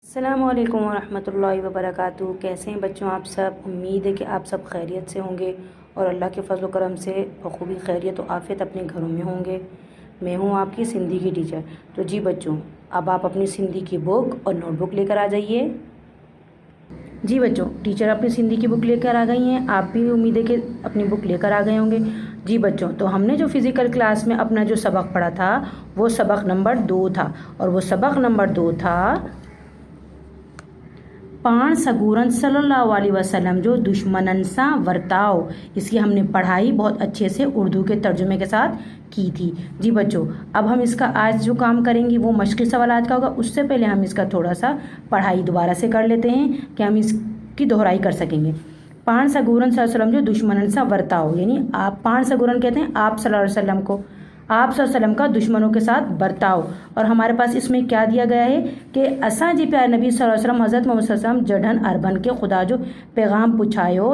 السلام علیکم ورحمۃ اللہ وبرکاتہ۔ کیسے ہیں بچوں آپ سب؟ امید ہے کہ آپ سب خیریت سے ہوں گے اور اللہ کے فضل و کرم سے بخوبی خیریت و عافیت اپنے گھروں میں ہوں گے۔ میں ہوں آپ کی سندھی کی ٹیچر۔ تو جی بچوں، اب آپ اپنی سندھی کی بک اور نوٹ بک لے کر آ جائیے۔ جی بچوں، ٹیچر اپنی سندھی کی بک لے کر آ گئی ہیں، آپ بھی امید ہے کہ اپنی بک لے کر آ گئے ہوں گے۔ جی بچوں، تو ہم نے جو فزیکل کلاس میں اپنا جو سبق پڑھا تھا وہ سبق نمبر 2 تھا، اور وہ سبق نمبر 2 تھا پان سگورن صلی اللہ علیہ وسلم جو دشمنن سا ورتاؤ۔ اس کی ہم نے پڑھائی بہت اچھے سے اردو کے ترجمے کے ساتھ کی تھی۔ جی بچوں، اب ہم اس کا آج جو کام کریں گے وہ مشقی سوالات کا ہوگا۔ اس سے پہلے ہم اس کا تھوڑا سا پڑھائی دوبارہ سے کر لیتے ہیں کہ ہم اس کی دہرائی کر سکیں گے۔ پان سگورن صلی اللہ علیہ وسلم جو دشمنن سا ورتاؤ، یعنی آپ پان سگورن کہتے ہیں آپ صلی اللہ علیہ وسلم کو، آپ صلی اللہ علیہ وسلم کا دشمنوں کے ساتھ برتاؤ۔ اور ہمارے پاس اس میں کیا دیا گیا ہے کہ اساں جی پیارے نبی صلی اللہ علیہ وسلم حضرت محمد صلی اللہ علیہ وسلم جڈھن اربن کے خدا جو پیغام پچھایو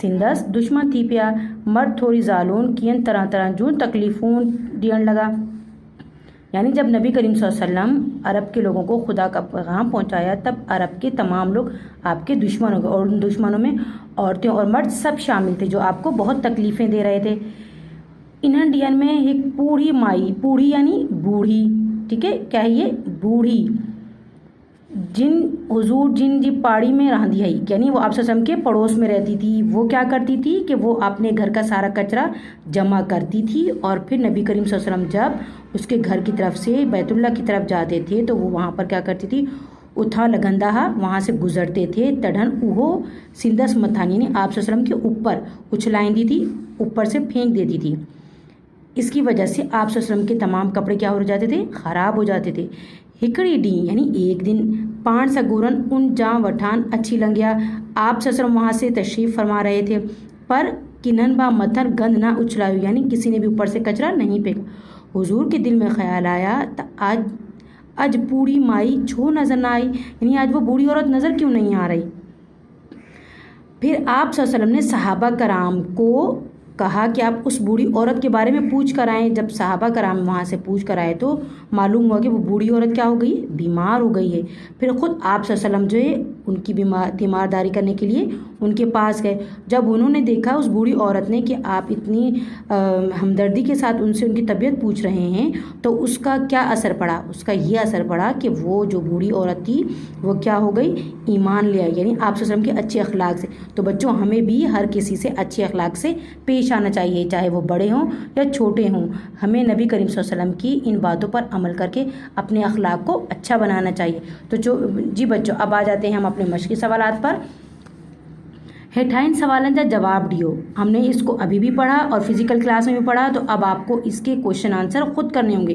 سندس دشمن تھی پیا مرد تھوڑی ظالون کین طرح طرح جون تکلیفون ڈیئن لگا۔ یعنی جب نبی کریم صلی اللہ علیہ وسلم عرب کے لوگوں کو خدا کا پیغام پہنچایا تب عرب کے تمام لوگ آپ کے دشمن ہو گئے، اور ان دشمنوں میں عورتیں اور مرد سب شامل تھے جو آپ کو بہت تکلیفیں دے رہے تھے۔ انڈین میں ایک بوڑھی مائی، بوڑھی یعنی بوڑھی، ٹھیک ہے، کیا ہے یہ؟ بوڑھی جن حضور جن جی پاڑی میں رہندی ہے، یعنی وہ آپ صلی اللہ علیہ وسلم کے پڑوس میں رہتی تھی۔ وہ کیا کرتی تھی کہ وہ اپنے گھر کا سارا کچرا جمع کرتی تھی، اور پھر نبی کریم صلی اللہ علیہ وسلم جب اس کے گھر کی طرف سے بیت اللہ کی طرف جاتے تھے تو وہ وہاں پر کیا کرتی تھی؟ اتھا لگندہ وہاں سے گزرتے تھے، تڑھن اوہو سندس متھان، یعنی آپ صلی اللہ علیہ وسلم کے اوپر اچھلائندی تھی، اوپر سے پھینک دیتی تھی۔ اس کی وجہ سے آپ صلی اللہ علیہ وسلم کے تمام کپڑے کیا ہو جاتے تھے؟ خراب ہو جاتے تھے۔ ہکڑی ڈی یعنی ایک دن پان سگورن ان جاں وٹھان اچھی لنگیا، آپ صلی اللہ علیہ وسلم وہاں سے تشریف فرما رہے تھے، پر کنن با متھر گند نہ اچھلایو، یعنی کسی نے بھی اوپر سے کچرا نہیں پھینکا۔ حضور کے دل میں خیال آیا آج بوڑھی مائی چھو نظر نہ آئی، یعنی آج وہ بوڑھی عورت نظر کیوں نہیں آ رہی۔ پھر آپ صلی اللہ علیہ وسلم نے صحابہ کرام کو کہا کہ آپ اس بوڑھی عورت کے بارے میں پوچھ کر آئیں۔ جب صحابہ کرام وہاں سے پوچھ کر آئے تو معلوم ہوا کہ وہ بوڑھی عورت کیا ہو گئی؟ بیمار ہو گئی ہے۔ پھر خود آپ صلی اللہ علیہ وسلم جو ہے ان کی تیمارداری کرنے کے لیے ان کے پاس گئے۔ جب انہوں نے دیکھا اس بوڑھی عورت نے کہ آپ اتنی ہمدردی کے ساتھ ان سے ان کی طبیعت پوچھ رہے ہیں تو اس کا کیا اثر پڑا؟ اس کا یہ اثر پڑا کہ وہ جو بوڑھی عورت تھی وہ کیا ہو گئی؟ ایمان لے آئی، یعنی آپ صلی اللہ علیہ وسلم کے اچھے اخلاق سے۔ تو بچوں، ہمیں بھی ہر کسی سے اچھے اخلاق سے پیش آنا چاہیے، چاہے وہ بڑے ہوں یا چھوٹے ہوں۔ ہمیں نبی کریم صلی اللہ علیہ وسلم کی ان باتوں پر عمل کر کے اپنے اخلاق کو اچھا بنانا چاہیے۔ تو جی بچوں، اب آ جاتے ہیں ہم اپنے مشقی سوالات پر۔ ہیٹھائن سوالن جا جواب دیو، ہم نے اس کو ابھی بھی پڑھا اور فزیکل کلاس میں بھی پڑھا، تو اب آپ کو اس کے کوشچن آنسر خود کرنے ہوں گے۔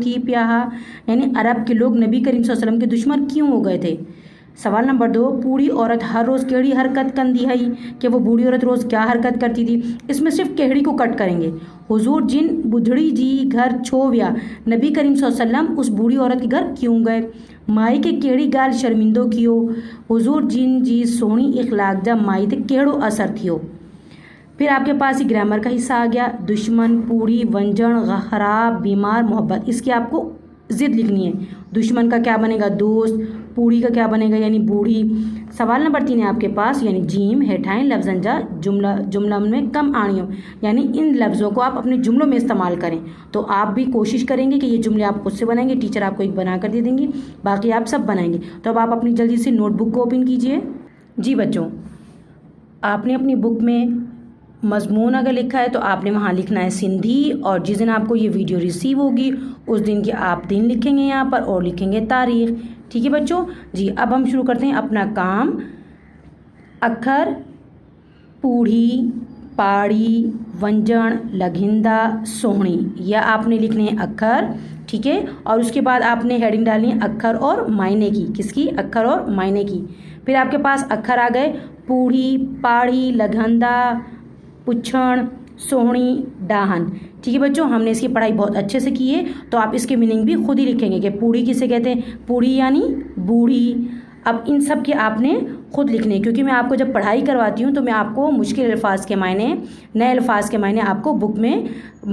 تھی پیا، یعنی عرب کے لوگ نبی کریم صلی اللہ علیہ وسلم کے دشمن کیوں ہو گئے تھے۔ سوال نمبر 2، بوڑھی عورت ہر روز کیڑی حرکت کندی ہے، کہ وہ بوڑھی عورت روز کیا حرکت کرتی تھی۔ اس میں صرف کیڑی کو کٹ کریں گے۔ حضور جن بدھڑی جی گھر چھوویا، نبی کریم صلی اللہ علیہ وسلم اس بوڑھی عورت کے گھر کیوں گئے۔ مائی کے کیڑی گال شرمندو کیو، حضور جن جی سونی اخلاق جا مائی تے کیڑو اثر تھیو۔ پھر آپ کے پاس ہی گرامر کا حصہ آ گیا۔ دشمن، پوڑی، ونجن، خراب، بیمار، محبت، اس کی آپ کو ضد لکھنی ہے۔ دشمن کا کیا بنے گا؟ دوست۔ پوڑی کا کیا بنے گا؟ یعنی بوڑھی۔ سوال نمبر 3 ہے آپ کے پاس، یعنی جیم ہیٹھائن لفظن جا جملہ میں کم آنیوں، یعنی ان لفظوں کو آپ اپنے جملوں میں استعمال کریں۔ تو آپ بھی کوشش کریں گے کہ یہ جملے آپ خود سے بنائیں گے، ٹیچر آپ کو ایک بنا کر دے دیں گی، باقی آپ سب بنائیں گے۔ تو اب آپ اپنی جلدی سے نوٹ بک کو اوپن کیجئے۔ جی بچوں، آپ نے اپنی بک میں مضمون اگر لکھا ہے تو آپ نے وہاں لکھنا ہے سندھی، اور جس دن آپ کو یہ ویڈیو ریسیو ہوگی اس دن کی آپ دن لکھیں گے یہاں پر، اور لکھیں گے تاریخ، ٹھیک ہے بچوں؟ جی اب ہم شروع کرتے ہیں اپنا کام۔ اکھر پوڑھی، پاڑی، ونجن، لگھندہ، سوہنی، یا آپ نے لکھنے ہیں اکھر، ٹھیک ہے؟ اور اس کے بعد آپ نے ہیڈنگ ڈالنی ہے اکھر اور معنی کی۔ کس کی؟ اکھر اور معنی کی۔ پھر آپ کے پاس اکھر آ گئے، پوڑھی، پاڑی، لگھندہ، پچھڑ، سوہنی، ڈاہن، ٹھیک ہے بچوں؟ ہم نے اس کی پڑھائی بہت اچھے سے کی ہے، تو آپ اس کے میننگ بھی خود ہی لکھیں گے کہ پوڑھی کسے کہتے ہیں۔ پوڑھی یعنی بوڑھی۔ اب ان سب کے آپ نے خود لکھنے، کیونکہ میں آپ کو جب پڑھائی کرواتی ہوں تو میں آپ کو مشکل الفاظ کے معنی، نئے الفاظ کے معنی آپ کو بک میں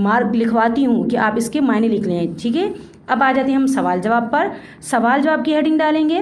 مارک لکھواتی ہوں کہ آپ اس کے معنی لکھ لیں، ٹھیک ہے؟ اب آ جاتے ہیں ہم سوال جواب پر. سوال جواب کی ہیڈنگ ڈالیں گے